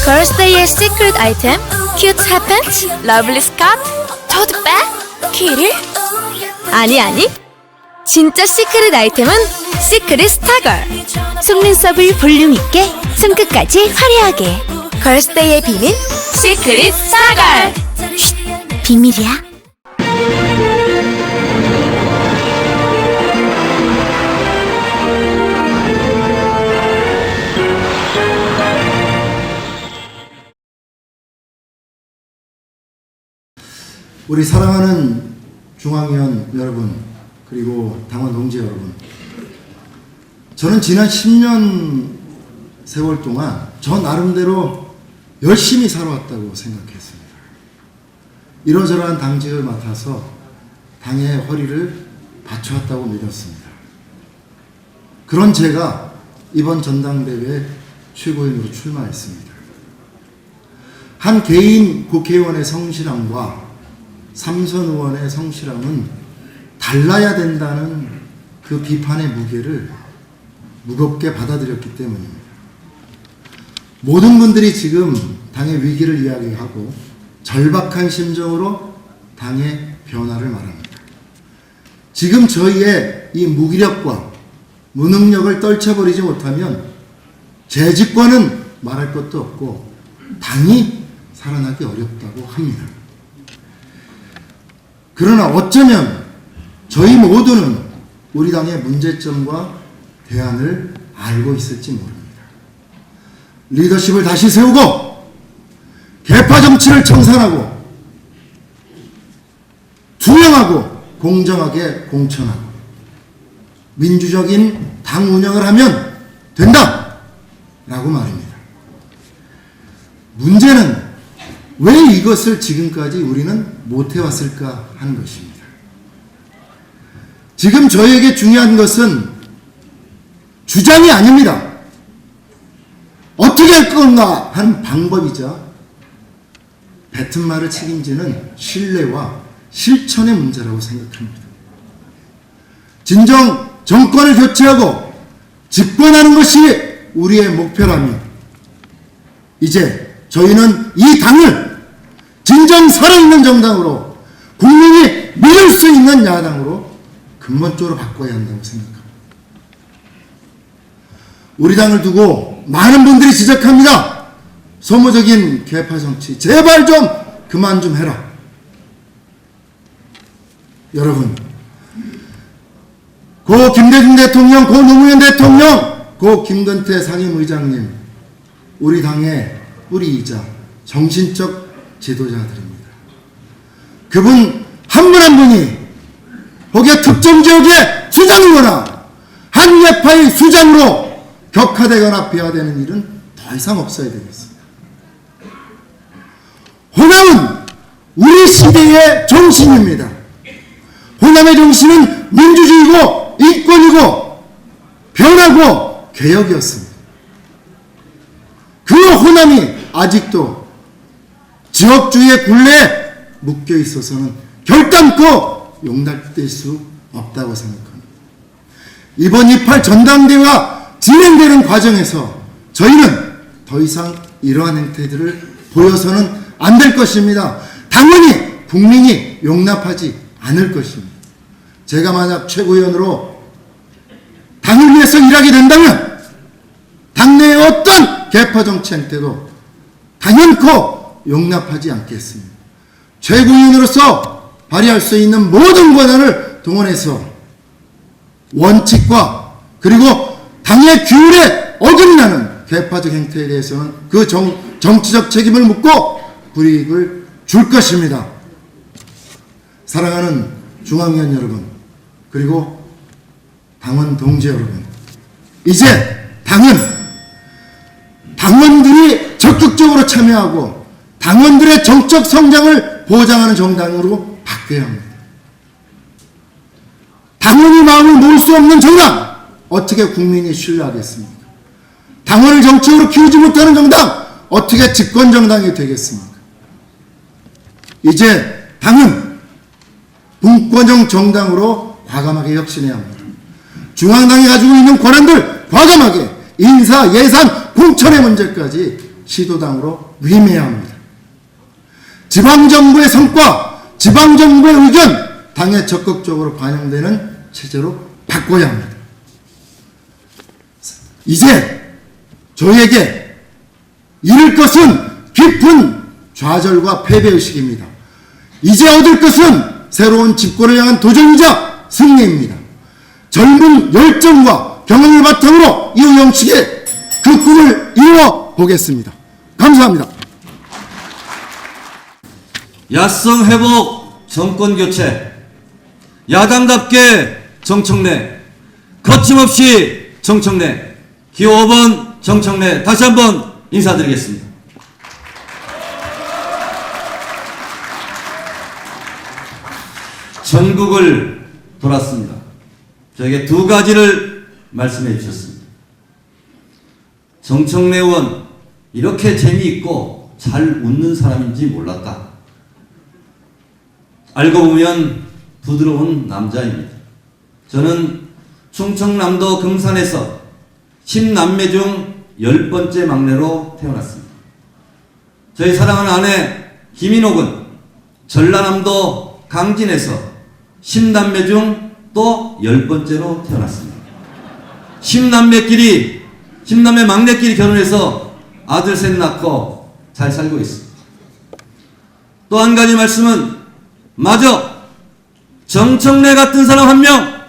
걸스데이의 시크릿 아이템, 큐트 핫팬츠, 러블리 스카트, 토트백, 키를? 아니 진짜 시크릿 아이템은 시크릿 스타걸. 속눈썹을 볼륨 있게, 손끝까지 화려하게. 걸스데이의 비밀, 시크릿 스타걸. 쉿, 비밀이야. 우리 사랑하는 중앙위원 여러분, 그리고 당원 동지 여러분, 저는 지난 10년 세월 동안 저 나름대로 열심히 살아왔다고 생각했습니다. 이러저러한 당직을 맡아서 당의 허리를 받쳐왔다고 믿었습니다. 그런 제가 이번 전당대회에 최고위원으로 출마했습니다. 한 개인 국회의원의 성실함과 삼선 의원의 성실함은 달라야 된다는 그 비판의 무게를 무겁게 받아들였기 때문입니다. 모든 분들이 지금 당의 위기를 이야기하고 절박한 심정으로 당의 변화를 말합니다. 지금 저희의 이 무기력과 무능력을 떨쳐버리지 못하면 재집권은 말할 것도 없고 당이 살아나기 어렵다고 합니다. 그러나 어쩌면 저희 모두는 우리 당의 문제점과 대안을 알고 있을지 모릅니다. 리더십을 다시 세우고 계파 정치를 청산하고 투명하고 공정하게 공천하고 민주적인 당 운영을 하면 된다라고 말입니다. 문제는 왜 이것을 지금까지 우리는 못해왔을까 하는 것입니다. 지금 저에게 중요한 것은 주장이 아닙니다. 어떻게 할 건가 하는 방법이자 뱉은 말을 책임지는 신뢰와 실천의 문제라고 생각합니다. 진정 정권을 교체하고 집권하는 것이 우리의 목표라면 이제 저희는 이 당을 진정 살아있는 정당으로 국민이 믿을 수 있는 야당으로 근본적으로 바꿔야 한다고 생각합니다. 우리 당을 두고 많은 분들이 지적합니다. 소모적인 계파 정치 제발 좀 그만 좀 해라. 여러분, 고 김대중 대통령, 고 노무현 대통령, 고 김건태 상임의장님, 우리 당의 뿌리이자 정신적 지도자들입니다. 그분 한 분 한 분이 거기에 특정 지역의 수장이거나 한 예파의 수장으로 격화되거나 비하되는 일은 더 이상 없어야 되겠습니다. 호남은 우리 시대의 정신입니다. 호남의 정신은 민주주의고 인권이고 변화고 개혁이었습니다. 그 호남이 아직도 지역주의의 굴레에 묶여 있어서는 결단코 용납될 수 없다고 생각합니다. 이번 28 전당대회가 진행되는 과정에서 저희는 더 이상 이러한 행태들을 보여서는 안 될 것입니다. 당연히 국민이 용납하지 않을 것입니다. 제가 만약 최고위원으로 당을 위해서 일하게 된다면 당내의 어떤 계파 정치 행태도 단연코 용납하지 않겠습니다. 최고위원으로서 발휘할 수 있는 모든 권한을 동원해서 원칙과 그리고 당의 규율에 어긋나는 계파적 행태에 대해서는 그 정치적 책임을 묻고 불이익을 줄 것입니다. 사랑하는 중앙위원 여러분, 그리고 당원 동지 여러분, 이제 당은 당원들이 적극적으로 참여하고 당원들의 정적 성장을 보장하는 정당으로 바뀌어야 합니다. 당원의 마음을 모을 수 없는 정당, 어떻게 국민이 신뢰하겠습니까? 당원을 정책으로 키우지 못하는 정당, 어떻게 집권 정당이 되겠습니까? 이제 당은 분권형 정당으로 과감하게 혁신해야 합니다. 중앙당이 가지고 있는 권한들 과감하게 인사, 예산, 공천의 문제까지 시도당으로 위임해야 합니다. 지방정부의 성과, 지방정부의 의견, 당에 적극적으로 반영되는 체제로 바꿔야 합니다. 이제 저에게 잃을 것은 깊은 좌절과 패배의식입니다. 이제 얻을 것은 새로운 집권을 향한 도전이자 승리입니다. 젊은 열정과 경험을 바탕으로 이우영식의 그 꿈을 이루어 보겠습니다. 감사합니다. 야성 회복, 정권 교체, 야당답게 정청래, 거침없이 정청래, 기호 5번 정청래, 다시 한번 인사드리겠습니다. 전국을 돌았습니다. 저에게 두 가지를 말씀해 주셨습니다. 정청래 의원, 이렇게 재미있고 잘 웃는 사람인지 몰랐다. 알고 보면 부드러운 남자입니다. 저는 충청남도 금산에서 10남매 중 10번째 막내로 태어났습니다. 저희 사랑하는 아내 김인옥은 전라남도 강진에서 10남매 중 또 10번째로 태어났습니다. 10남매 막내끼리 결혼해서 아들 셋 낳고 잘 살고 있습니다. 또 한 가지 말씀은, 마저 정청래 같은 사람 한 명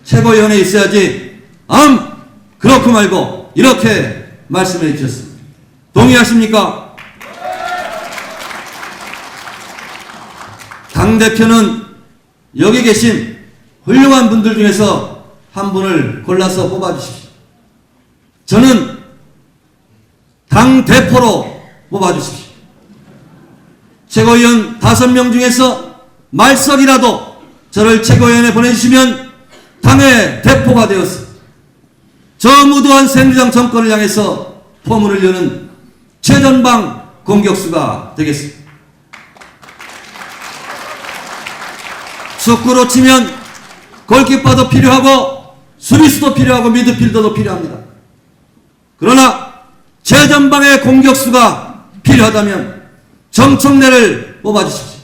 최고위원회에 있어야지, 그렇고 말고 이렇게 말씀해 주셨습니다. 동의하십니까? 당대표는 여기 계신 훌륭한 분들 중에서 한 분을 골라서 뽑아주십시오. 저는 당대표로 뽑아주십시오. 최고위원 5명 중에서 말석이라도 저를 최고위원회에 보내주시면 당의 대표가 되어서 저 무도한 새누리당 정권을 향해서 포문을 여는 최전방 공격수가 되겠습니다. 축구로 치면 골키퍼도 필요하고 수비수도 필요하고 미드필더도 필요합니다. 그러나 최전방의 공격수가 필요하다면 정청래를 뽑아주십시오.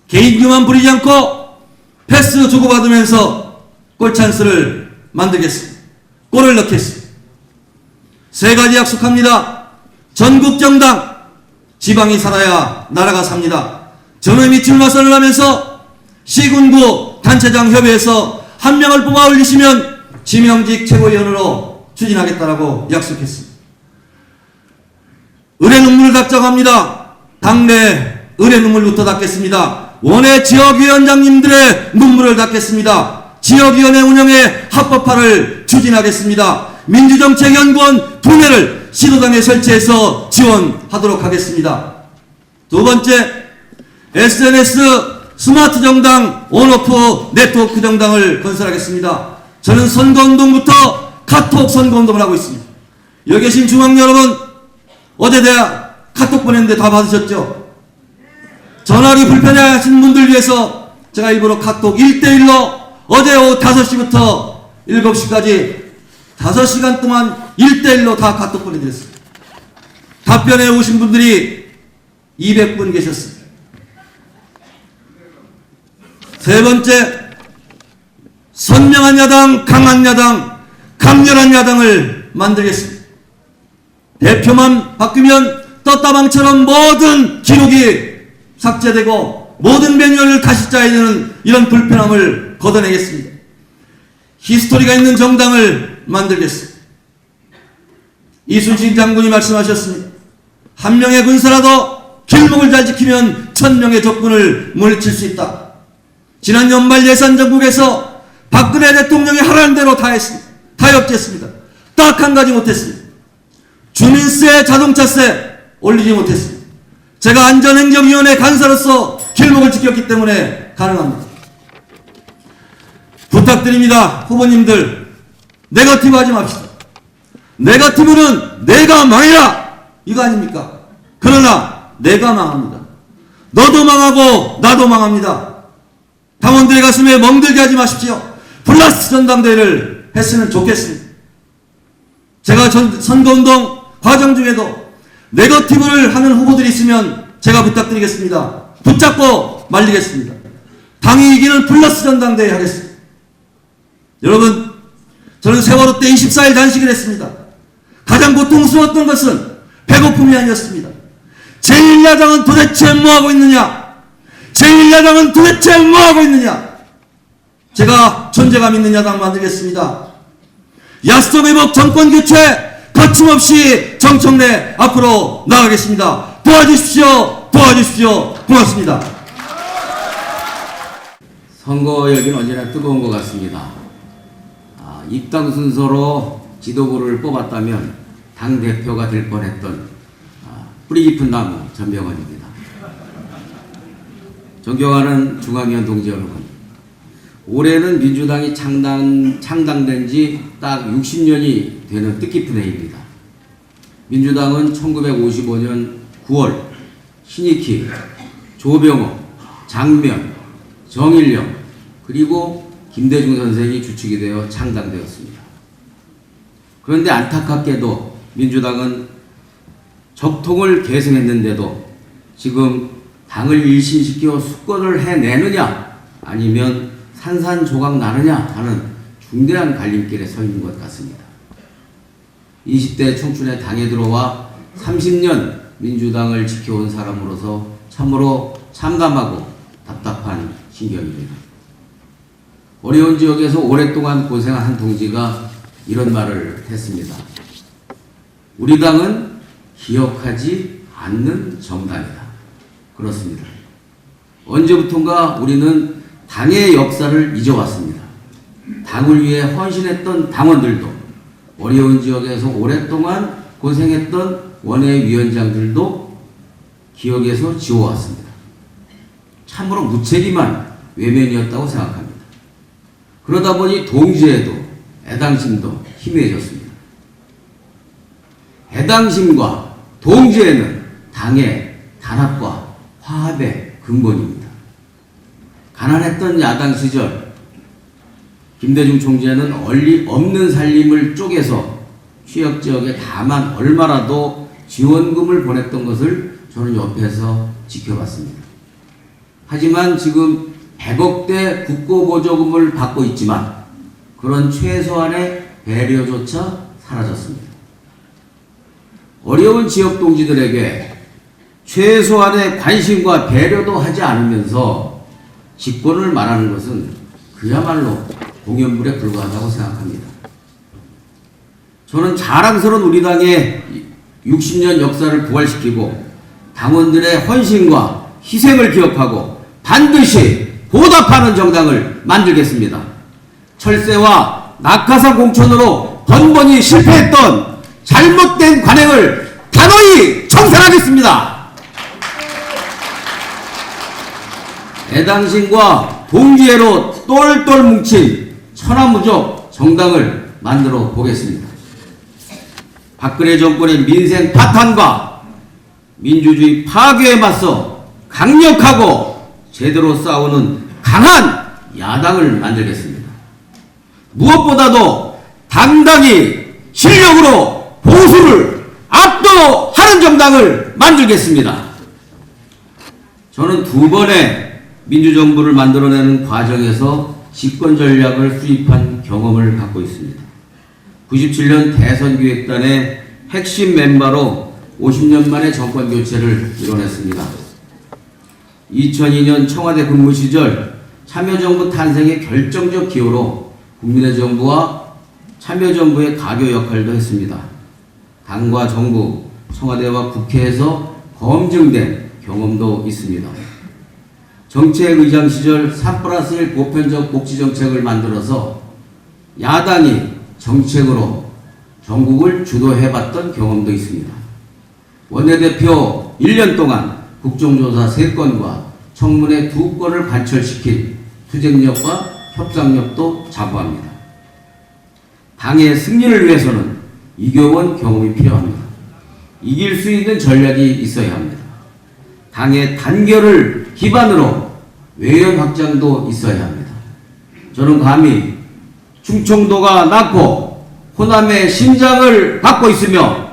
개인기만 부리지 않고 패스 주고받으면서 골찬스를 만들겠습니다. 골을 넣겠습니다. 세 가지 약속합니다. 전국정당, 지방이 살아야 나라가 삽니다. 저는 이 출마선을 하면서 시군구 단체장 협의회에서 한 명을 뽑아 올리시면 지명직 최고위원으로 추진하겠다라고 약속했습니다. 은혜 눈물을 닦자고 합니다. 당내 은혜 눈물부터 닦겠습니다. 원외 지역위원장님들의 눈물을 닦겠습니다. 지역위원회 운영에 합법화를 추진하겠습니다. 민주정책연구원 2개를 시도당에 설치해서 지원하도록 하겠습니다. 두 번째, SNS 스마트 정당, 온오프 네트워크 정당을 건설하겠습니다. 저는 선거운동부터 카톡 선거운동을 하고 있습니다. 여기 계신 중앙 여러분, 어제 내가 카톡 보냈는데 다 받으셨죠? 전화기 불편해하신 분들 위해서 제가 일부러 카톡 1대1로 어제 오후 5시부터 7시까지 5시간 동안 1대1로 다 카톡 보내드렸습니다. 답변해 오신 분들이 200분 계셨습니다. 세 번째, 선명한 야당, 강한 야당, 강렬한 야당을 만들겠습니다. 대표만 바뀌면 떴다방처럼 모든 기록이 삭제되고 모든 매뉴얼을 다시 짜야 되는 이런 불편함을 걷어내겠습니다. 히스토리가 있는 정당을 만들겠습니다. 이순신 장군이 말씀하셨습니다. 한 명의 군사라도 길목을 잘 지키면 1000명의 적군을 물리칠 수 있다. 지난 연말 예산 정국에서 박근혜 대통령이 하라는 대로 다 했습니다. 다 역제했습니다. 딱 한 가지 못했습니다. 주민세, 자동차세 올리지 못했습니다. 제가 안전행정위원회 간사로서 길목을 지켰기 때문에 가능합니다. 부탁드립니다. 후보님들, 네거티브 하지 맙시다. 네거티브는 내가 망해라, 이거 아닙니까? 그러나 내가 망합니다. 너도 망하고 나도 망합니다. 당원들의 가슴에 멍들게 하지 마십시오. 플라스틱 전당대회를 했으면 좋겠습니다. 제가 선거운동 과정 중에도 네거티브를 하는 후보들이 있으면 제가 부탁드리겠습니다. 붙잡고 말리겠습니다. 당이 이기는 플러스 전당대회 하겠습니다. 여러분, 저는 세월호 때 24일 단식을 했습니다. 가장 고통스러웠던 것은 배고픔이 아니었습니다. 제1야당은 도대체 뭐하고 있느냐? 제1야당은 도대체 뭐하고 있느냐? 제가 존재감 있는 야당 만들겠습니다. 약속 회복 정권 교체 거침없이 정청래 앞으로 나가겠습니다. 도와주십시오. 도와주십시오. 고맙습니다. 선거 열기는 언제나 뜨거운 것 같습니다. 입당 순서로 지도부를 뽑았다면 당대표가 될 뻔했던 뿌리 깊은 나무 전병헌입니다. 존경하는 중앙위원 동지 여러분, 올해는 민주당이 창당된 지 딱 60년이 되는 뜻깊은 해입니다. 민주당은 1955년 9월 신익희, 조병호, 장면, 정일영 그리고 김대중 선생이 주축이 되어 창당되었습니다. 그런데 안타깝게도 민주당은 적통을 계승했는데도 지금 당을 일신시켜 수권을 해내느냐 아니면 산산조각 나느냐 하는 중대한 갈림길에 서 있는 것 같습니다. 20대 청춘의 당에 들어와 30년 민주당을 지켜온 사람으로서 참으로 참담하고 답답한 심경입니다. 어려운 지역에서 오랫동안 고생한 한 동지가 이런 말을 했습니다. 우리 당은 기억하지 않는 정당이다. 그렇습니다. 언제부턴가 우리는 당의 역사를 잊어왔습니다. 당을 위해 헌신했던 당원들도, 어려운 지역에서 오랫동안 고생했던 원외위원장들도 기억에서 지워왔습니다. 참으로 무책임한 외면이었다고 생각합니다. 그러다 보니 동지에도 애당심도 희미해졌습니다. 애당심과 동지에는 당의 단합과 화합의 근본입니다. 가난했던 야당 시절 김대중 총재는 없는 살림을 쪼개서 취약지역에 다만 얼마라도 지원금을 보냈던 것을 저는 옆에서 지켜봤습니다. 하지만 지금 100억대 국고보조금을 받고 있지만 그런 최소한의 배려조차 사라졌습니다. 어려운 지역 동지들에게 최소한의 관심과 배려도 하지 않으면서 집권을 말하는 것은 그야말로 공연불에 불과하다고 생각합니다. 저는 자랑스러운 우리 당의 60년 역사를 부활시키고 당원들의 헌신과 희생을 기억하고 반드시 보답하는 정당을 만들겠습니다. 철새와 낙하산 공천으로 번번이 실패했던 잘못된 관행을 단호히 청산하겠습니다. 애당심과 동지애로 똘똘 뭉친 천하무적 정당을 만들어 보겠습니다. 박근혜 정권의 민생 파탄과 민주주의 파괴에 맞서 강력하고 제대로 싸우는 강한 야당을 만들겠습니다. 무엇보다도 당당히 실력으로 보수를 압도하는 정당을 만들겠습니다. 저는 두 번의 민주정부를 만들어내는 과정에서 집권 전략을 수립한 경험을 갖고 있습니다. 97년 대선기획단의 핵심 멤버로 50년 만에 정권 교체를 이뤄냈습니다. 2002년 청와대 근무 시절 참여정부 탄생의 결정적 기호로 국민의 정부와 참여정부의 가교 역할도 했습니다. 당과 정부, 청와대와 국회에서 검증된 경험도 있습니다. 정책의장 시절 3+1 보편적 복지정책을 만들어서 야당이 정책으로 전국을 주도해봤던 경험도 있습니다. 원내대표 1년 동안 국정조사 3건과 청문회 2건을 관철시킨 투쟁력과 협상력도 자부합니다. 당의 승리를 위해서는 이겨온 경험이 필요합니다. 이길 수 있는 전략이 있어야 합니다. 당의 단결을 기반으로 외연 확장도 있어야 합니다. 저는 감히 충청도가 낳고 호남의 심장을 받고 있으며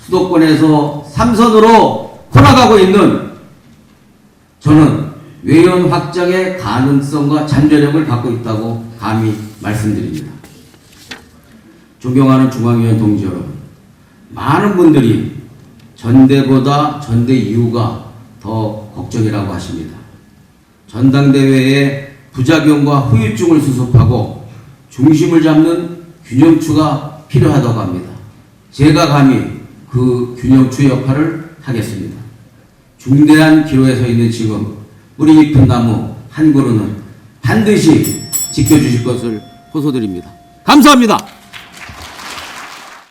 수도권에서 삼선으로 커나가고 있는 저는 외연 확장의 가능성과 잠재력을 갖고 있다고 감히 말씀드립니다. 존경하는 중앙위원 동지 여러분, 많은 분들이 전대보다 전대 이후가 더 걱정이라고 하십니다. 전당대회의 부작용과 후유증을 수습하고 중심을 잡는 균형추가 필요하다고 합니다. 제가 감히 그 균형추 역할을 하겠습니다. 중대한 기로에 서 있는 지금 뿌리 깊은 나무 한 그루는 반드시 지켜주실 것을 호소드립니다. 감사합니다.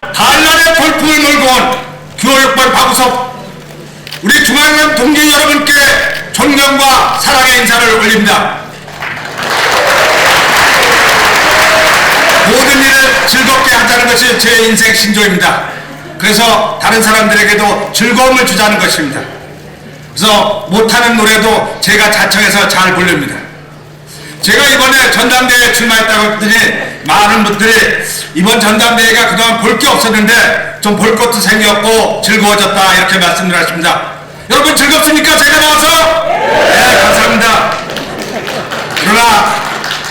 단란의 돌풍을 몰고 온 교육부 박우석 우리 중앙위원 동지 여러분께 존경과 사랑의 인사를 올립니다. 모든 일을 즐겁게 하자는 것이 제 인생 신조입니다. 그래서 다른 사람들에게도 즐거움을 주자는 것입니다. 그래서 못하는 노래도 제가 자청해서 잘 부릅니다. 제가 이번에 전당대회에 출마했다고 했더니 많은 분들이 이번 전당대회가 그동안 볼 게 없었는데 좀 볼 것도 생겼고 즐거워졌다 이렇게 말씀을 하십니다. 여러분 즐겁습니까? 제가 나와서? 네, 감사합니다. 그러나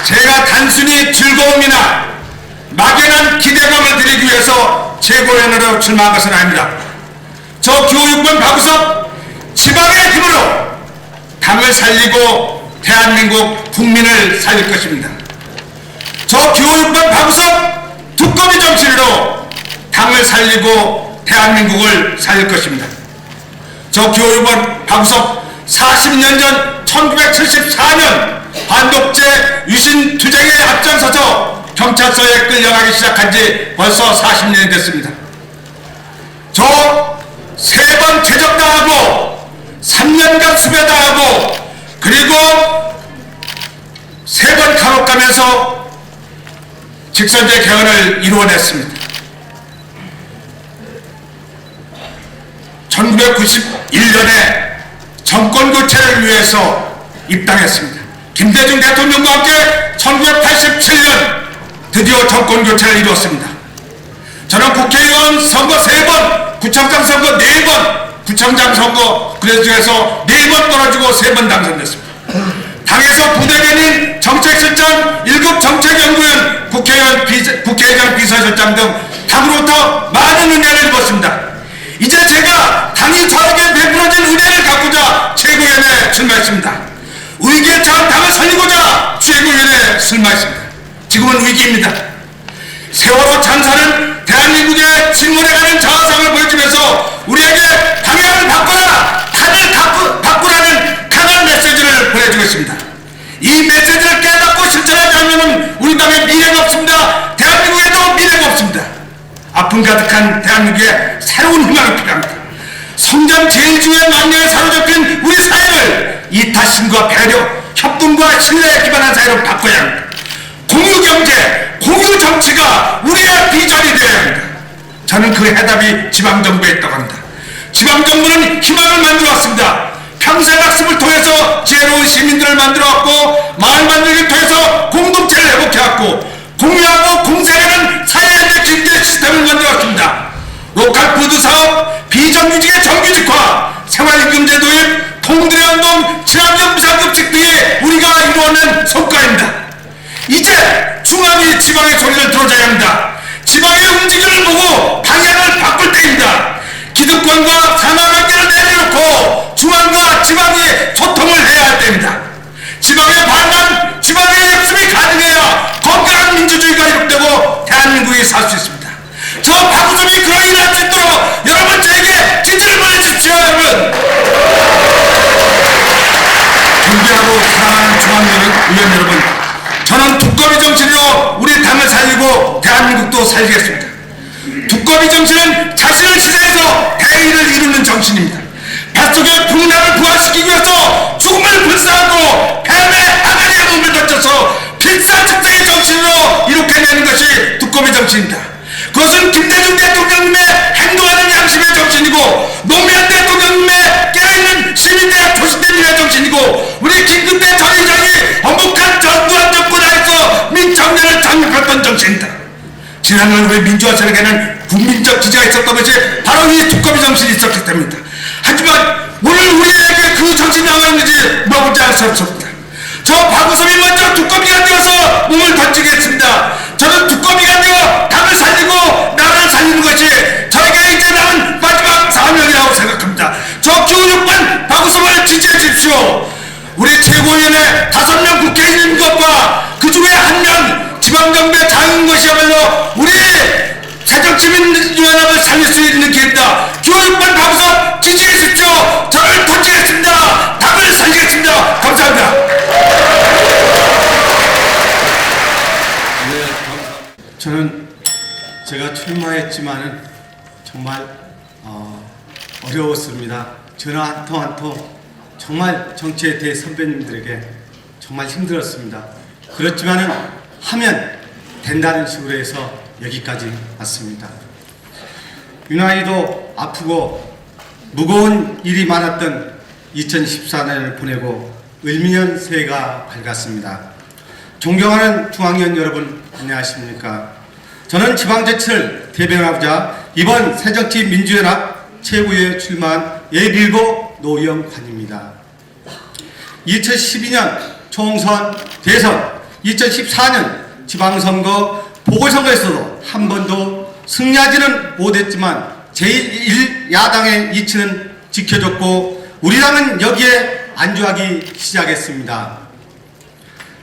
제가 단순히 즐거움이나 막연한 기대감을 드리기 위해서 최고위원으로 출마한 것은 아닙니다. 저 교육부 박우석 지방의 힘으로 당을 살리고 대한민국 국민을 살릴 것입니다. 저 교육부 박우석 두꺼비 정치로 당을 살리고 대한민국을 살릴 것입니다. 저 교육부 박우석 40년 전 1974년 반독재 유신 투쟁에 앞장서서 경찰서에 끌려가기 시작한 지 벌써 40년이 됐습니다. 저 3번 퇴적당하고 3년간 수배당하고 그리고 3번 감옥 가면서 직선제 개헌을 이루어냈습니다. 1991년에 정권교체를 위해서 입당했습니다. 김대중 대통령과 함께 1987년 드디어 정권교체를 이루었습니다. 저는 국회의원 선거 3번, 구청장 선거 4번, 구청장 선거 그래서 4번 떨어지고 3번 당선됐습니다. 당에서 부대변인 정책실장 1급 정책연구원 국회의장 비서실장 등 당으로부터 많은 은혜를 입었습니다. 이제 제가 당이 저에게 베풀어진 은혜를 갖고자 최고위원회에 출마했습니다. 위기에 처한 당을 살리고자 최고위원회에 출마했습니다. 지금은 위기입니다. 세월호 참사는 대한민국의 침몰해가는 자화상을 보여주면서 우리에게 방향을 바꿔라, 답을 바꾸라는 강한 메시지를 보내주고 있습니다. 이 메시지를 깨닫고 실천하지 않으면 우리 당에 미래가 없습니다. 대한민국에도 미래가 없습니다. 아픔 가득한 대한민국에 새로운 희망이 필요합니다. 성장 제일주의 망령에 사로잡힌 우리 사회를 이타심과 배려, 협동과 신뢰에 기반한 사회로 바꿔야 합니다. 공유경제, 공유정치가 우리의 비전이 되어야 합니다. 저는 그 해답이 지방정부에 있다고 합니다. 지방정부는 희망을 만들어왔습니다. 평생학습을 통해서 지혜로운 시민들을 만들어왔고 마을 만들기를 통해서 공동체를 회복해왔고 공유하고 공생하는 사회연대 경제 시스템을 만들어왔습니다. 로컬 푸드 사업, 비정규직의 정규직화, 생활임금제 도입, 통들의운동, 친환경 무상급식 등이 우리가 이루어낸 성과입니다. 이제 중앙이 지방의 소리를 들어줘야 합니다. 지방의 움직임을 보고 방향을 바꿀 때입니다. 기득권과 산하관계를 내려놓고 중앙과 지방이 소통을 해야 할 때입니다. 지방의 반란, 지방의 역습이 가능해야 건강한 민주주의가 이룩되고 대한민국이 살 수 있습니다. 저 박우석이 그런 일을 할 수 있도록 여러분 저에게 지지를 보내주십시오. 여러분 존경하고 사랑하는 중앙위원 여러분, 저는 두꺼비 정치로 우리 당을 살리고 대한민국도 살리겠습니다. 두꺼비 정치는 자신을 희생해서 대의를 이루는 정신입니다. 뱃속의 풍랑을 부활시키기 위해서 죽음을 불사하고 뱀의 아가리에 몸을 던져서 필사즉생의 정신으로 이룩해내는 것이 두꺼비 정치입니다. 그것은 김대중 대통령님의 행동하는 양심의 정신이고 노무현 대통령님의 깨어있는 시민대학 조직대민의 정신이고 우리 김근태 전 의장이 엄복한 전두환 정권 하에서 민청년을 장립했던 정신입니다. 지난날 우리 민주화 세력에는 국민적 지지가 있었던 것이 바로 이 두꺼비 정신이 있었기 때문입니다. 하지만 오늘 우리에게 그 정신이 남아있는지 물어보지 않을 수 없습니다. 저 박우섭이 먼저 두꺼비가 되어서 몸을 던지겠습니다. 저는 두꺼비가 되어 당을 살리고 나라를 살리는 것이 저에게 이제 남은 마지막 사명이라고 생각합니다. 저 교육반 박우섭을 지지해 주십시오. 우리 최고위원회 5명 국회의원인 것과 그 중에 1명 지방정부에 당한 것이야말로 우리 새정치민주연합을 살릴 수 있는 기회입니다. 교육반 박우섭 지지해 주십시오. 저를 던지겠습니다. 당을 살리겠습니다. 감사합니다. 저는 제가 출마했지만은 정말 어려웠습니다. 전화 한 통 한 통 정말 정치에 대해 선배님들에게 정말 힘들었습니다. 그렇지만은 하면 된다는 식으로 해서 여기까지 왔습니다. 유난히도 아프고 무거운 일이 많았던 2014년을 보내고 을미년 새해가 밝았습니다. 존경하는 중앙위원 여러분 안녕하십니까? 저는 지방자치를 대변하고자 이번 새정치민주연합 최고위에 출마한 예비일보 노영관입니다. 2012년 총선, 대선, 2014년 지방선거, 보궐선거에서도 한 번도 승리하지는 못했지만 제1야당의 이치는 지켜줬고 우리 당은 여기에 안주하기 시작했습니다.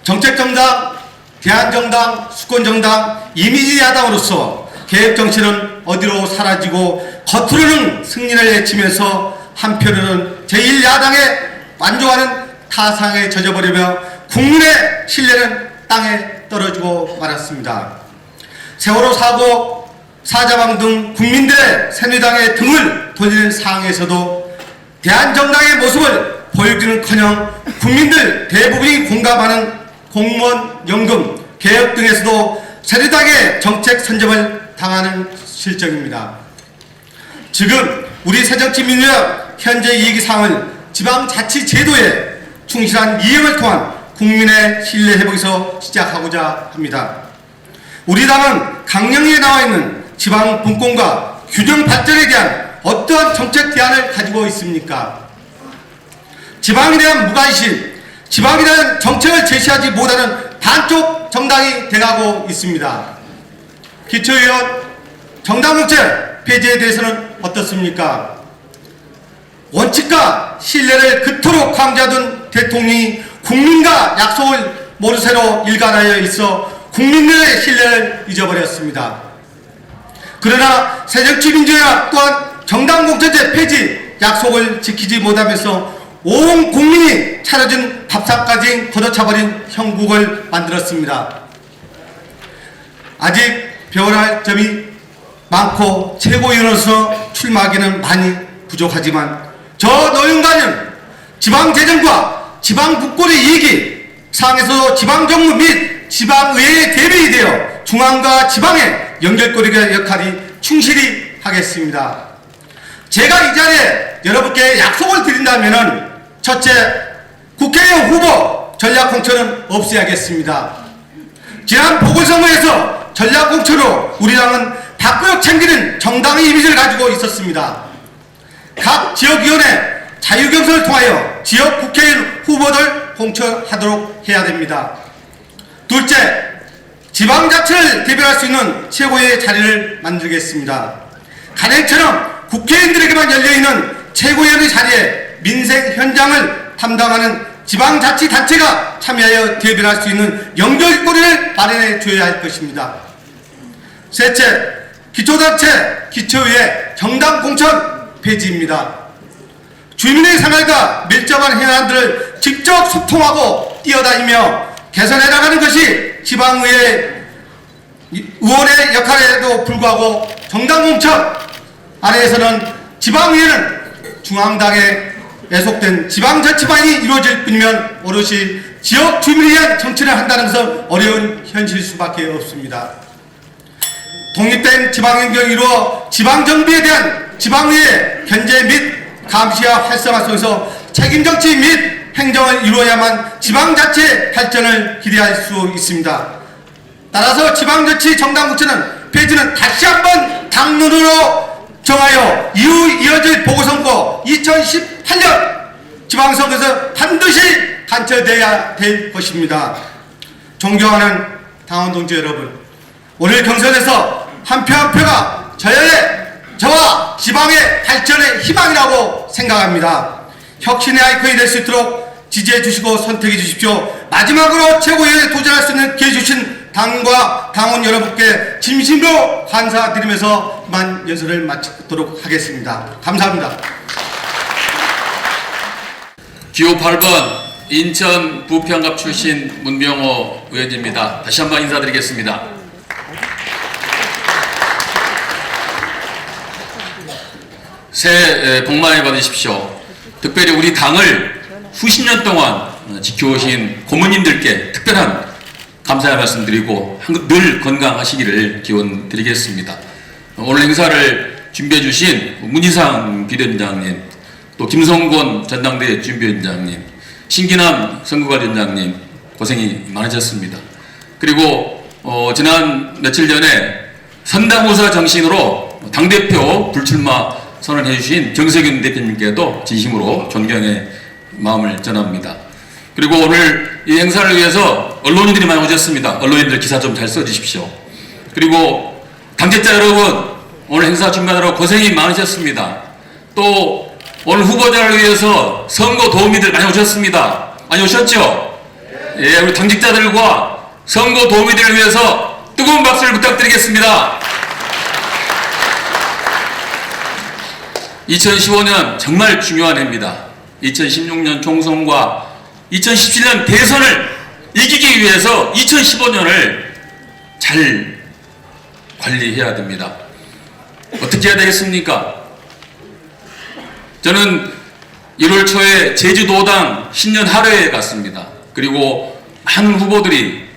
정책정당, 대한정당, 수권정당, 이미지야당으로서 개혁정치는 어디로 사라지고 겉으로는 승리를 외치면서 한편으로는 제1야당에 만족하는 타상에 젖어버리며 국민의 신뢰는 땅에 떨어지고 말았습니다. 세월호 사고, 사자방 등 국민들의 새누리당의 등을 돌리는 상황에서도 대한정당의 모습을 보여주는커녕 국민들 대부분이 공감하는 공무원 연금 개혁 등에서도 새누리당의 정책 선점을 당하는 실정입니다. 지금 우리 새정치민주연합 현재 이기사항을 지방자치제도에 충실한 이행을 통한 국민의 신뢰 회복에서 시작하고자 합니다. 우리 당은 강령에 나와 있는 지방 분권과 균형 발전에 대한 어떠한 정책 대안을 가지고 있습니까? 지방에 대한 무관심, 지방에 대한 정책을 제시하지 못하는 반쪽 정당이 돼가고 있습니다. 기초의원 정당정책 폐지에 대해서는 어떻습니까? 원칙과 신뢰를 그토록 강조하던 대통령이 국민과 약속을 모르쇠로 일관하여 있어 국민들의 신뢰를 잊어버렸습니다. 그러나 새정치민주연합 또한 정당공천제 폐지 약속을 지키지 못하면서 온 국민이 차려진 밥상까지 걷어차버린 형국을 만들었습니다. 아직 배워할 점이 많고 최고위원으로서 출마하기는 많이 부족하지만 저 노영관은 지방재정과 지방국권의 이익이 상에서 지방정부 및 지방의회의 대변이 되어 중앙과 지방의 연결고리의 역할이 충실히 하겠습니다. 제가 이 자리에 여러분께 약속을 드린다면 첫째, 국회의원 후보 전략공천은 없애야겠습니다. 지난 보궐선거에서 전략공천으로 우리 당은 밥그릇 챙기는 정당의 이미지를 가지고 있었습니다. 각 지역위원회 자유경선을 통하여 지역 국회의원 후보들 공천하도록 해야 됩니다. 둘째, 지방자치를 대변할 수 있는 최고의 자리를 만들겠습니다. 간행처럼 국회의원들에게만 열려있는 최고위원의 자리에 민생 현장을 담당하는 지방자치단체가 참여하여 대변할 수 있는 연결고리를 마련해 줘야 할 것입니다. 셋째, 기초단체, 기초의회 정당공천 폐지입니다. 주민의 생활과 밀접한 현안들을 직접 소통하고 뛰어다니며 개선해 나가는 것이 지방의회 의원의 역할에도 불구하고 정당공천 아래에서는 지방의회는 중앙당에 애속된 지방자치만이 이루어질 뿐이면 오롯이 지역 주민을 위한 정치를 한다는 것은 어려운 현실일 수밖에 없습니다. 독립된 지방행정이 이루어 지방정비에 대한 지방의회 견제 및 감시와 활성화 속에서 책임정치 및 행정을 이루어야만 지방자치의 발전을 기대할 수 있습니다. 따라서 지방자치 정당공천은 폐지는 다시 한번 당론으로 정하여 이후 이어질 보궐선거 2018년 지방선거에서 반드시 간철돼야 될 것입니다. 존경하는 당원 동지 여러분, 오늘 경선에서 한 표 한 표가 저와 지방의 발전의 희망이라고 생각합니다. 혁신의 아이콘이 될 수 있도록 지지해 주시고 선택해 주십시오. 마지막으로 최고위원에 도전할 수 있는 기회 주신 당과 당원 여러분께 진심으로 감사드리면서 이만 연설을 마치도록 하겠습니다. 감사합니다. 기호 8번 인천 부평갑 출신 문병호 의원입니다. 다시 한번 인사드리겠습니다. 새해 복 많이 받으십시오. 특별히 우리 당을 수십 년 동안 지켜오신 고모님들께 특별한 감사의 말씀드리고 늘 건강하시기를 기원 드리겠습니다. 오늘 행사를 준비해 주신 문희상 비대위원장님, 또 김성곤 전당대회 준비위원장님, 신기남 선거관리위원장님 고생이 많으셨습니다. 그리고 지난 며칠 전에 선당우사 정신으로 당대표 불출마 선언해 주신 정세균 대표님께도 진심으로 존경의 마음을 전합니다. 그리고 오늘 이 행사를 위해서 언론인들이 많이 오셨습니다. 언론인들 기사 좀 잘 써주십시오. 그리고 당제자 여러분, 오늘 행사 준비하느라 고생이 많으셨습니다. 또 오늘 후보자를 위해서 선거 도우미들 많이 오셨습니다. 많이 오셨죠? 예, 우리 당직자들과 선거 도우미들을 위해서 뜨거운 박수를 부탁드리겠습니다. 2015년 정말 중요한 해입니다. 2016년 총선과 2017년 대선을 이기기 위해서 2015년을 잘 관리해야 됩니다. 어떻게 해야 되겠습니까? 저는 1월 초에 제주도당 신년 하루에 갔습니다. 그리고 많은 후보들이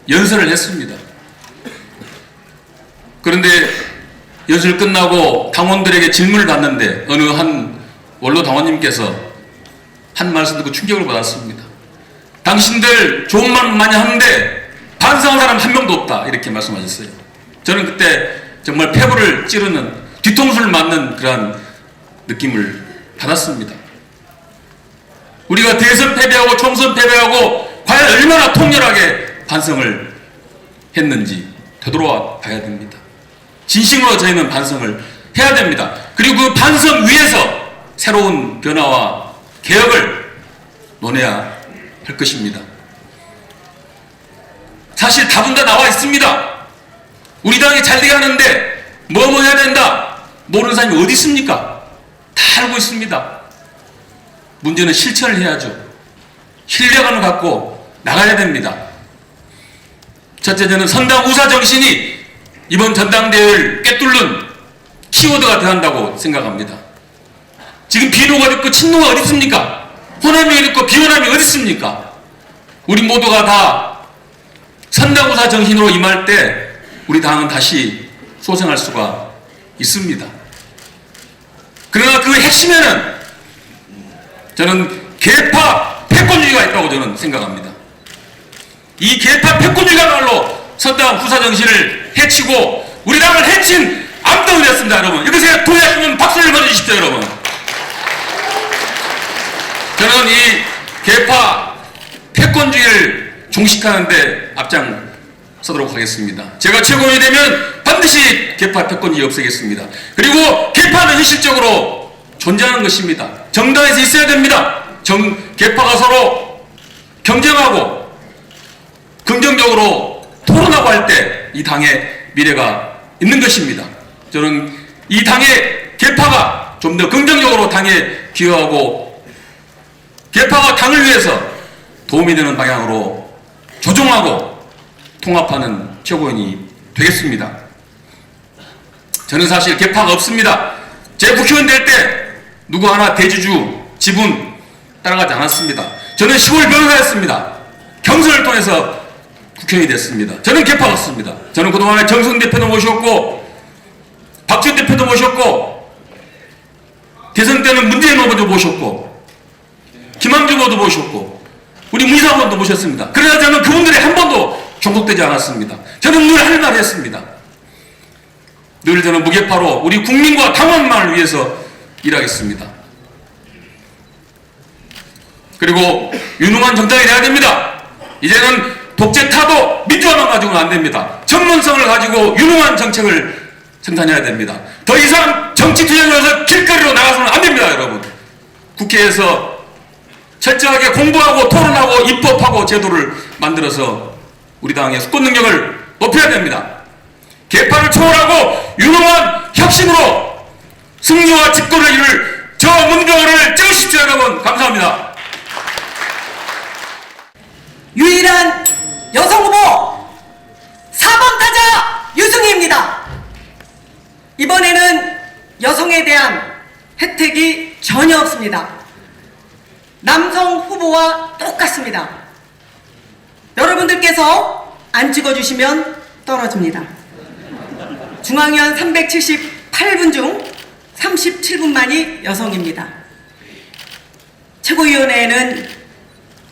연설을 했습니다. 그런데 연설 끝나고 당원들에게 질문을 받는데 어느 한 원로 당원님께서 한 말씀 듣고 충격을 받았습니다. 당신들 좋은 말 많이 하는데 반성한 사람 한 명도 없다, 이렇게 말씀하셨어요. 저는 그때 정말 폐부를 찌르는, 뒤통수를 맞는 그러한 느낌을 받았습니다. 우리가 대선 패배하고 총선 패배하고 과연 얼마나 통렬하게 반성을 했는지 되돌아 봐야 됩니다. 진심으로 저희는 반성을 해야 됩니다. 그리고 그 반성 위에서 새로운 변화와 개혁을 논해야 할 것입니다. 사실 답은 다 나와 있습니다. 우리 당이 잘 되게 하는데 뭐 해야 된다, 모르는 사람이 어디 있습니까? 다 알고 있습니다. 문제는 실천을 해야죠. 신뢰감을 갖고 나가야 됩니다. 첫째, 저는 선당 우사 정신이 이번 전당대회를 꿰뚫는 키워드가 되어야 한다고 생각합니다. 지금 비노가 어디 있고 친노가 어디 있습니까? 호남이 어디 있고 비호남이 어디 있습니까? 우리 모두가 다 선당 우사 정신으로 임할 때 우리 당은 다시 소생할 수가 있습니다. 그러나 그 핵심에는 저는 계파 패권주의가 있다고 저는 생각합니다. 이 계파 패권주의가말로 선당 후사 정신을 해치고 우리 당을 해친 암덩이 됐습니다, 여러분. 이것에 동의하시면 박수를 보내주십시오, 여러분. 저는 이 계파 패권주의를 종식하는데 앞장서도록 하겠습니다. 제가 최고위 되면 반드시 계파 패권주의 없애겠습니다. 그리고 계파는 현실적으로 존재하는 것입니다. 정당에서 있어야 됩니다. 계파가 서로 경쟁하고 긍정적으로 토론하고 할 때 이 당의 미래가 있는 것입니다. 저는 이 당의 계파가 좀 더 긍정적으로 당에 기여하고 계파가 당을 위해서 도움이 되는 방향으로 조정하고 통합하는 최고위원이 되겠습니다. 저는 사실 계파가 없습니다. 제 국회의원 될 때 누구 하나 대주주 지분 따라가지 않았습니다. 저는 시골 변호사였습니다. 경선을 통해서 국회의원이 됐습니다. 저는 계파가 없습니다. 저는 그동안에 정성 대표도 모셨고 박지원 대표도 모셨고 대선 때는 문재인 후보도 모셨고 김항주 후보도 모셨고 우리 문희상 후보도 모셨습니다. 그러나 저는 그분들이 한 번도 종속되지 않았습니다. 저는 늘 할 말 했습니다. 늘 저는 무게파로 우리 국민과 당원만을 위해서 일하겠습니다. 그리고 유능한 정당이 돼야 됩니다. 이제는 독재 타도 민주화만 가지고는 안 됩니다. 전문성을 가지고 유능한 정책을 생산해야 됩니다. 더 이상 정치 투쟁에서 길거리로 나가서는 안 됩니다, 여러분. 국회에서 철저하게 공부하고 토론하고 입법하고 제도를 만들어서 우리 당의 수권 능력을 높여야 됩니다. 계파를 초월하고 유능한 혁신으로 승리와 집권을 이룰 저 문경을 찍으십시오, 여러분. 감사합니다. 유일한 여성 후보 4번 타자 유승희입니다. 이번에는 여성에 대한 혜택이 전혀 없습니다. 남성 후보와 똑같습니다. 여러분들께서 안 찍어주시면 떨어집니다. 중앙위원 378분 중 37분만이 여성입니다. 최고위원회에는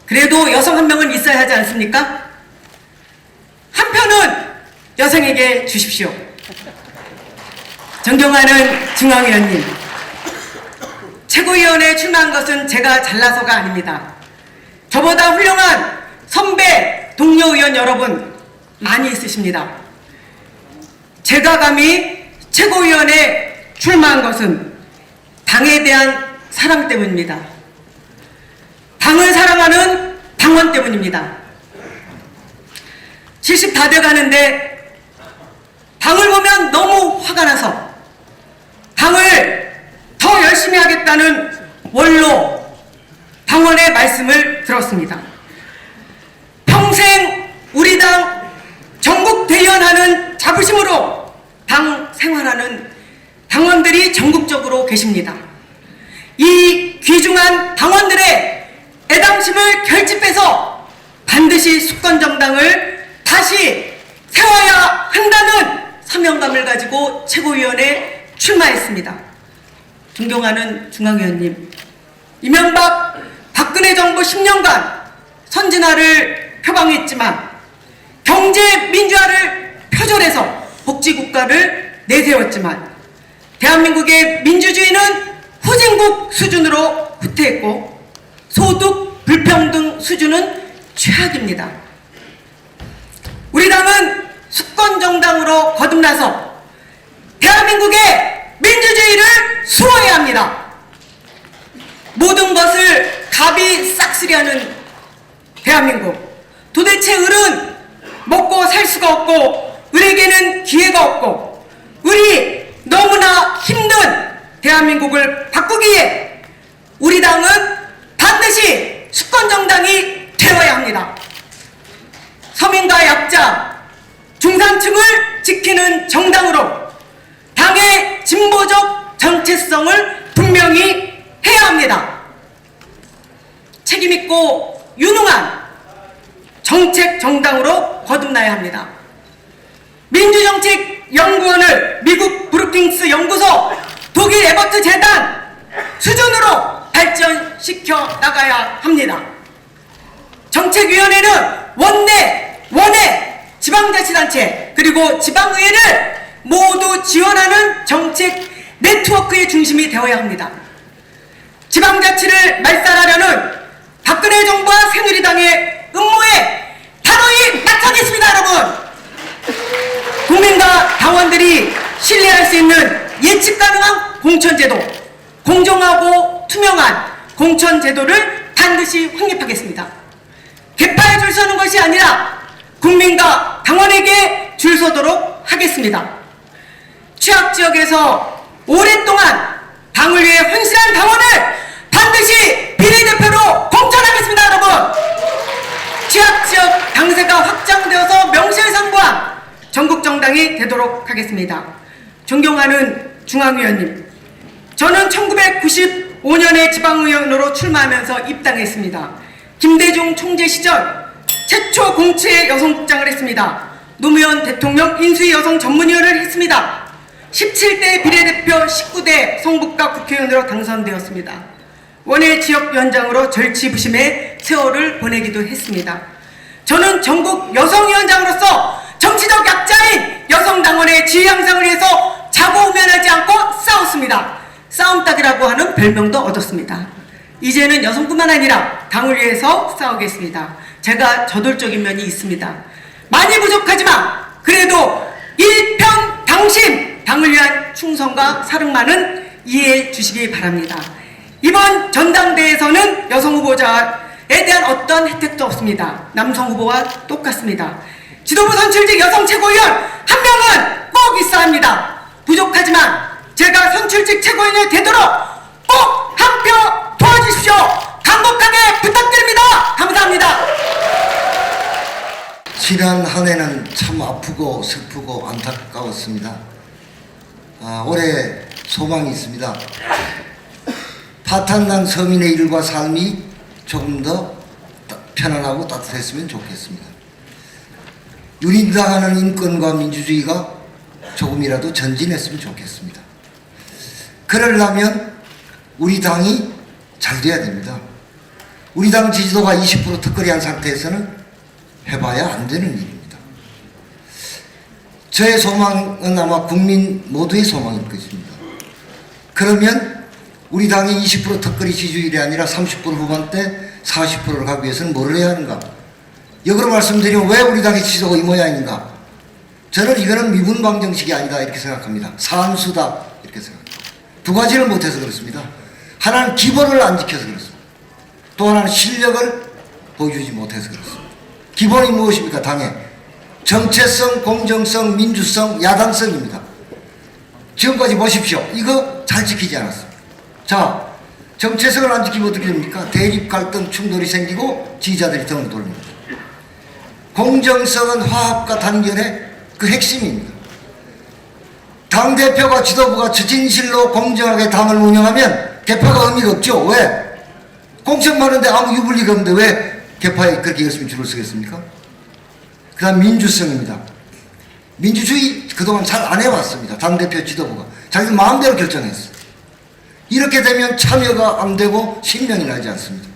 그래도 여성 한 명은 있어야 하지 않습니까? 한 표는 여성에게 주십시오. 존경하는 중앙위원님, 최고위원회에 출마한 것은 제가 잘나서가 아닙니다. 저보다 훌륭한 선배 동료 의원 여러분 많이 있으십니다. 제가 감히 최고위원회에 출마한 것은 당에 대한 사랑 때문입니다. 당을 사랑하는 당원 때문입니다. 70 다 돼가는데 당을 보면 너무 화가 나서 당을 더 열심히 하겠다는 원로 당원의 말씀을 들었습니다. 평생 우리 당 전국 대의원하는 자부심으로 당 생활하는 당원들이 전국적으로 계십니다. 이 귀중한 당원들의 애당심을 결집해서 반드시 수권정당을 다시 세워야 한다는 사명감을 가지고 최고위원회에 출마했습니다. 존경하는 중앙위원님, 이명박 박근혜 정부 10년간 선진화를 표방했지만 경제 민주화를 표절해서 복지국가를 내세웠지만 대한민국의 민주주의는 후진국 수준으로 후퇴했고 소득 불평등 수준은 최악입니다. 우리 당은 수권정당으로 거듭나서 대한민국의 민주주의를 수호해야 합니다. 모든 것을 갑이 싹쓸이하는 대한민국, 도대체 을은 먹고 살 수가 없고 을에게는 기회가 없고 을이 너무나 힘든 대한민국을 바꾸기에 우리 당은 반드시 수권정당이 되어야 합니다. 서민과 약자, 중산층을 지키는 정당으로 당의 진보적 정체성을 분명히 해야 합니다. 책임있고 유능한 정책 정당으로 거듭나야 합니다. 민주정책연구원을 미국 브루킹스 연구소, 독일 에버트 재단 수준으로 발전시켜 나가야 합니다. 정책위원회는 원내 지방자치단체 그리고 지방의회를 모두 지원하는 정책 네트워크의 중심이 되어야 합니다. 지방자치를 말살하려는 박근혜 정부와 새누리당의 음모에 단호히 맞서겠습니다, 여러분. 국민과 당원들이 신뢰할 수 있는 예측 가능한 공천제도, 공정하고 투명한 공천제도를 반드시 확립하겠습니다. 개파에 줄 서는 것이 아니라 국민과 당원에게 줄 서도록 하겠습니다. 취약지역에서 오랫동안 당을 위해 헌신한 당원을 반드시 비례대표로 공천하겠습니다, 여러분. 취약지역 당세가 확장되어서 명실상부한 전국정당이 되도록 하겠습니다. 존경하는 중앙위원님, 저는 1995년에 지방의원으로 출마하면서 입당했습니다. 김대중 총재 시절 최초 공채 여성국장을 했습니다. 노무현 대통령 인수위 여성 전문위원을 했습니다. 17대 비례대표 19대 성북과 국회의원으로 당선되었습니다. 원외 지역위원장으로 절치부심의 세월을 보내기도 했습니다. 저는 전국 여성위원장으로서 정치적 약자인 여성당원의 지위 향상을 위해서 자고 우면하지 않고 싸웠습니다. 싸움닭이라고 하는 별명도 얻었습니다. 이제는 여성뿐만 아니라 당을 위해서 싸우겠습니다. 제가 저돌적인 면이 있습니다. 많이 부족하지만 그래도 일편당심, 당을 위한 충성과 사랑만은 이해해 주시기 바랍니다. 이번 전당대회에서는 여성 후보자에 대한 어떤 혜택도 없습니다. 남성 후보와 똑같습니다. 지도부 선출직 여성 최고위원 한 명은 꼭 있어야 합니다. 부족하지만 제가 선출직 최고위원이 되도록 꼭 한 표 도와주십시오. 간곡하게 부탁드립니다. 감사합니다. 지난 한 해는 참 아프고 슬프고 안타까웠습니다. 올해 소망이 있습니다. 파탄난 서민의 일과 삶이 조금 더 편안하고 따뜻했으면 좋겠습니다. 유린당하는 인권과 민주주의가 조금이라도 전진했으면 좋겠습니다. 그러려면 우리 당이 잘 돼야 됩니다. 우리 당 지지도가 20% 턱걸이한 상태에서는 해봐야 안 되는 일입니다. 저의 소망은 아마 국민 모두의 소망일 것입니다. 그러면 우리 당이 20% 턱걸이 지지율이 아니라 30% 후반대 40%를 가기 위해서는 뭐를 해야 하는가? 역으로 말씀드리면 왜 우리 당의 지지도가 이 모양인가? 저는 이거는 미분방정식이 아니다 이렇게 생각합니다. 산수다 이렇게 생각합니다. 두 가지를 못해서 그렇습니다. 하나는 기본을 안 지켜서 그렇습니다. 또 하나는 실력을 보여주지 못해서 그렇습니다. 기본이 무엇입니까? 당의 정체성, 공정성, 민주성, 야당성입니다. 지금까지 보십시오. 이거 잘 지키지 않았습니다. 자, 정체성을 안 지키면 어떻게 됩니까? 대립, 갈등, 충돌이 생기고 지지자들이 등을 돌립니다. 공정성은 화합과 단결의 그 핵심입니다. 당대표가 지도부가 진실로 공정하게 당을 운영하면 개파가 의미가 없죠. 왜? 공천 많은데 아무 유불리가 없는데 왜 개파에 그렇게 열심히 줄을 서겠습니까? 그 다음 민주성입니다. 민주주의 그동안 잘 안 해왔습니다. 당대표 지도부가 자기들 마음대로 결정했어요. 이렇게 되면 참여가 안 되고 신명이 나지 않습니다.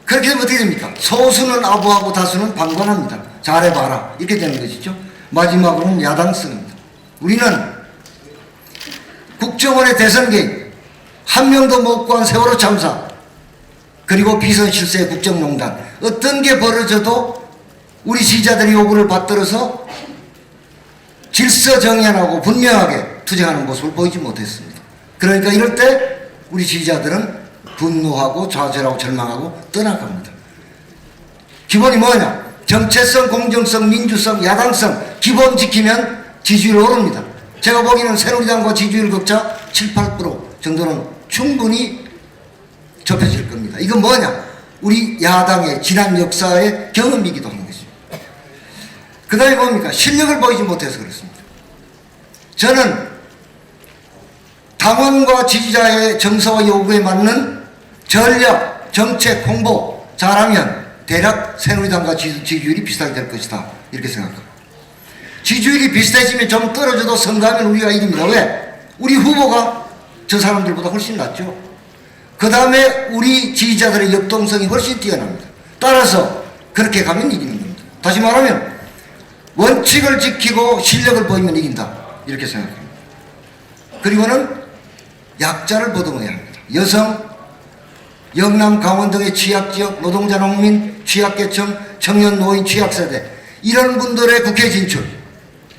그렇게 되면 어떻게 됩니까? 소수는 아부하고 다수는 방관합니다. 잘해봐라 이렇게 되는 것이죠. 마지막으로는 야당성입니다. 우리는 국정원의 대선 개입, 한 명도 못 구한 세월호 참사, 그리고 비선 실세의 국정농단, 어떤 게 벌어져도 우리 지지자들이 요구를 받들어서 질서정연하고 분명하게 투쟁하는 모습을 보이지 못했습니다. 그러니까 이럴 때 우리 지지자들은 분노하고 좌절하고 절망하고 떠나갑니다. 기본이 뭐냐? 정체성, 공정성, 민주성, 야당성 기본 지키면 지지율 오릅니다. 제가 보기에는 새누리당과 지지율 격차 7, 8% 정도는 충분히 좁혀질 겁니다. 이건 뭐냐? 우리 야당의 지난 역사의 경험이기도 하는 것입니다. 그 다음에 뭡니까? 실력을 보이지 못해서 그렇습니다. 저는 당원과 지지자의 정서와 요구에 맞는 전략, 정책, 홍보 잘하면 대략 새누리당과 지지율이 비슷하게 될 것이다 이렇게 생각합니다. 지지율이 비슷해지면 좀 떨어져도 선거하면 우리가 이깁니다. 왜? 우리 후보가 저 사람들보다 훨씬 낫죠. 그 다음에 우리 지지자들의 역동성이 훨씬 뛰어납니다. 따라서 그렇게 가면 이기는 겁니다. 다시 말하면 원칙을 지키고 실력을 보이면 이긴다 이렇게 생각합니다. 그리고는 약자를 보듬어야 합니다. 여성, 영남, 강원 등의 취약지역, 노동자, 농민, 취약계층, 청년, 노인, 취약세대 이런 분들의 국회 진출,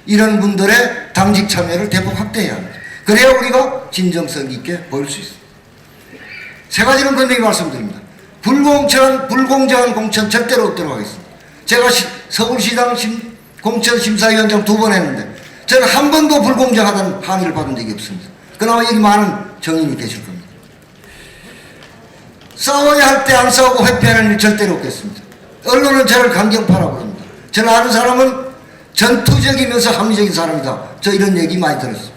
이런 분들의 당직 참여를 대폭 확대해야 합니다. 그래야 우리가 진정성 있게 보일 수 있습니다. 세 가지는 분명히 말씀드립니다. 불공정한 공천 절대로 없도록 하겠습니다. 제가 서울시장 공천심사위원장 2번 했는데 저는 한 번도 불공정하다는 항의를 받은 적이 없습니다. 그나마 여기 많은 정인이 계실 겁니다. 싸워야 할 때 안 싸우고 회피하는 일 절대로 없겠습니다. 언론은 저를 강경파라고 합니다. 저는 아는 사람은 전투적이면서 합리적인 사람이다. 저 이런 얘기 많이 들었습니다.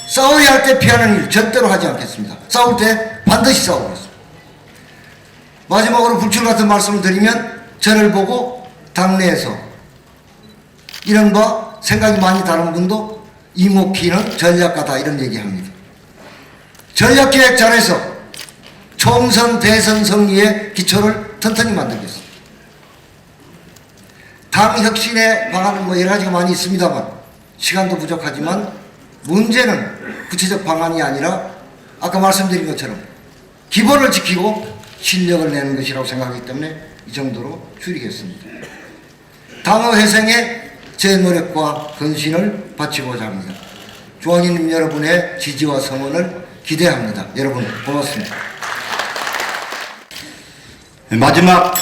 싸워야 할 때 피하는 일 절대로 하지 않겠습니다. 싸울 때 반드시 싸우겠습니다. 마지막으로 불출 같은 말씀을 드리면 저를 보고 당내에서 이런 생각이 많이 다른 분도 이목희는 전략가다 이런 얘기합니다. 전략기획 잘해서 총선 대선 승리의 기초를 튼튼히 만들겠습니다. 당 혁신의 방안은 여러 가지가 많이 있습니다만 시간도 부족하지만 문제는 구체적 방안이 아니라 아까 말씀드린 것처럼 기본을 지키고 실력을 내는 것이라고 생각하기 때문에 이 정도로 줄이겠습니다. 당의 회생에 제 노력과 헌신을 바치고자 합니다. 중앙위원님 여러분의 지지와 성원을 기대합니다. 여러분 고맙습니다. 마지막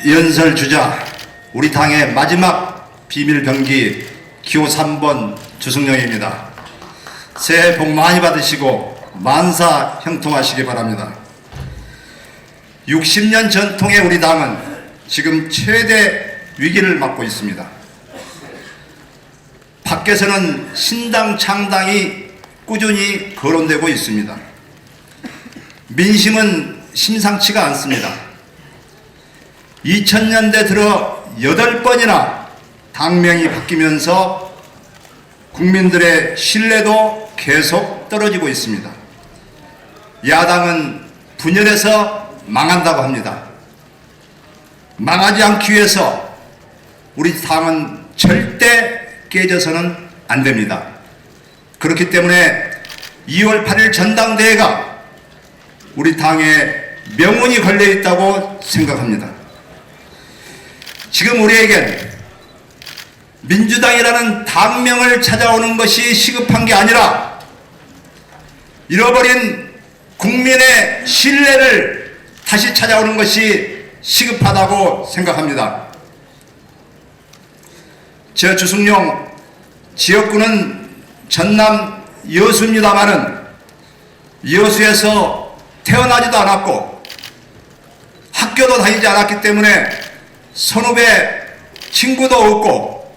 연설 주자 우리 당의 마지막 비밀병기 기호 3번 주승용입니다. 새해 복 많이 받으시고 만사 형통하시기 바랍니다. 60년 전통의 우리 당은 지금 최대 위기를 맞고 있습니다. 밖에서는 신당 창당이 꾸준히 거론되고 있습니다. 민심은 심상치가 않습니다. 2000년대 들어 8번이나 당명이 바뀌면서 국민들의 신뢰도 계속 떨어지고 있습니다. 야당은 분열해서 망한다고 합니다. 망하지 않기 위해서 우리 당은 절대 깨져서는 안 됩니다. 그렇기 때문에 2월 8일 전당대회가 우리 당의 명운이 걸려 있다고 생각합니다. 지금 우리에겐 민주당이라는 당명을 찾아오는 것이 시급한 게 아니라 잃어버린 국민의 신뢰를 다시 찾아오는 것이 시급하다고 생각합니다. 저 주승용 지역구는 전남 여수입니다마는 여수에서 태어나지도 않았고 학교도 다니지 않았기 때문에 선후배 친구도 없고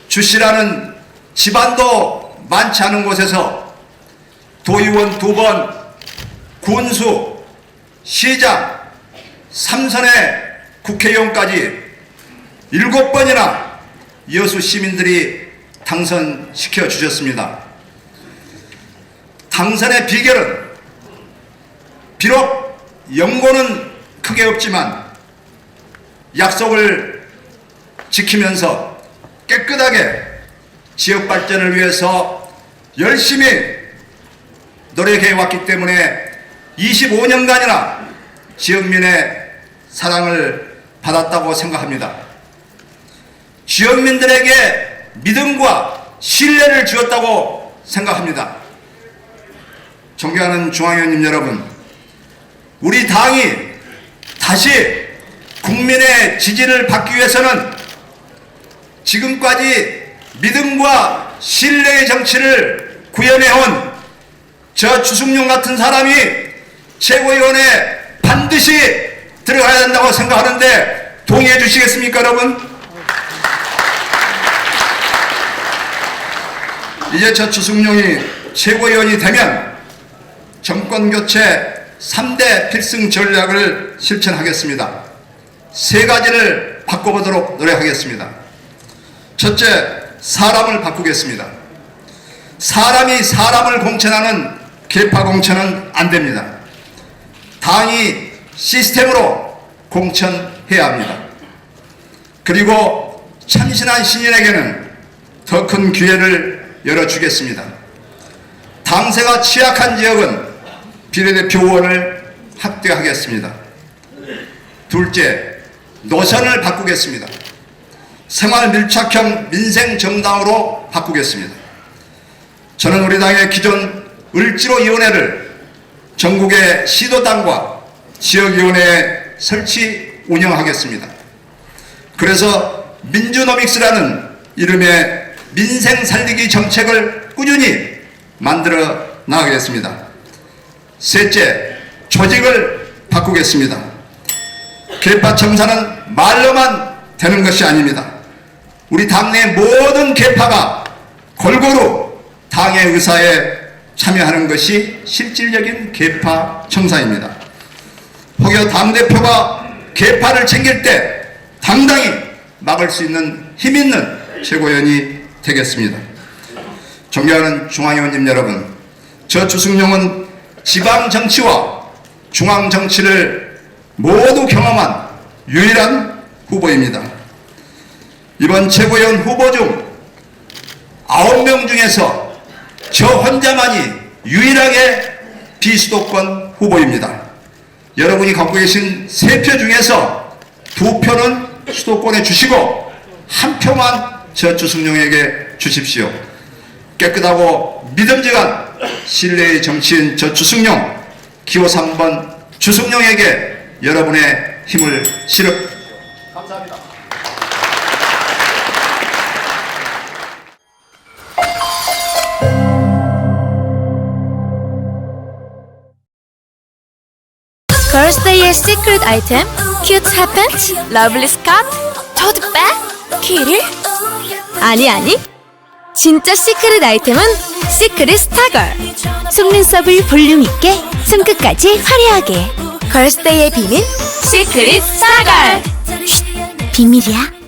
주씨라는 집안도 많지 않은 곳에서 도의원 2번, 군수, 시장, 3선의 국회의원까지 7번이나 여수 시민들이 당선시켜 주셨습니다. 당선의 비결은 비록 연고는 크게 없지만 약속을 지키면서 깨끗하게 지역 발전을 위해서 열심히 노력해 왔기 때문에 25년간이나 지역민의 사랑을 받았다고 생각합니다. 지역민들에게 믿음과 신뢰를 주었다고 생각합니다. 존경하는 중앙위원님 여러분, 우리 당이 다시 국민의 지지를 받기 위해서는 지금까지 믿음과 신뢰의 정치를 구현해온 저 주승용 같은 사람이 최고위원회에 반드시 들어가야 된다고 생각하는데 동의해 주시겠습니까, 여러분? 이제 저 주승용이 최고위원이 되면 정권교체 3대 필승 전략을 실천하겠습니다. 3가지를 바꿔보도록 노력하겠습니다. 첫째, 사람을 바꾸겠습니다. 사람이 사람을 공천하는 계파 공천은 안 됩니다. 당이 시스템으로 공천해야 합니다. 그리고 참신한 신인에게는 더 큰 기회를 열어주겠습니다. 당세가 취약한 지역은 비례대표 의원을 확대하겠습니다. 둘째, 노선을 바꾸겠습니다. 생활 밀착형 민생 정당으로 바꾸겠습니다. 저는 우리 당의 기존 을지로위원회를 전국의 시도당과 지역위원회에 설치 운영하겠습니다. 그래서 민주노믹스라는 이름의 민생 살리기 정책을 꾸준히 만들어 나가겠습니다. 셋째, 조직을 바꾸겠습니다. 계파 청사는 말로만 되는 것이 아닙니다. 우리 당내 모든 계파가 골고루 당의 의사에 참여하는 것이 실질적인 계파 청사입니다. 혹여 당대표가 계파를 챙길 때 당당히 막을 수 있는 힘 있는 최고위원이 되겠습니다. 존경하는 중앙위원님 여러분, 저 주승용은 지방정치와 중앙정치를 모두 경험한 유일한 후보입니다. 이번 최고위원 후보 중 9명 중에서 저 혼자만이 유일하게 비수도권 후보입니다. 여러분이 갖고 계신 3표 중에서 2표는 수도권에 주시고 1표만 저 주승용에게 주십시오. 깨끗하고 믿음직한 신뢰의 정치인 저 주승용, 기호 3번 주승용에게 여러분의 힘을 실어 감사합니다. 걸스데이의 시크릿 아이템, 큐트 핫팬츠, 러블리 스카트, 토트백, 키를? 아니, 진짜 시크릿 아이템은 시크릿 스타걸. 속눈썹을 볼륨 있게, 손끝까지 화려하게. 걸스데이의 비밀, 시크릿 스타걸. 쉿, 비밀이야.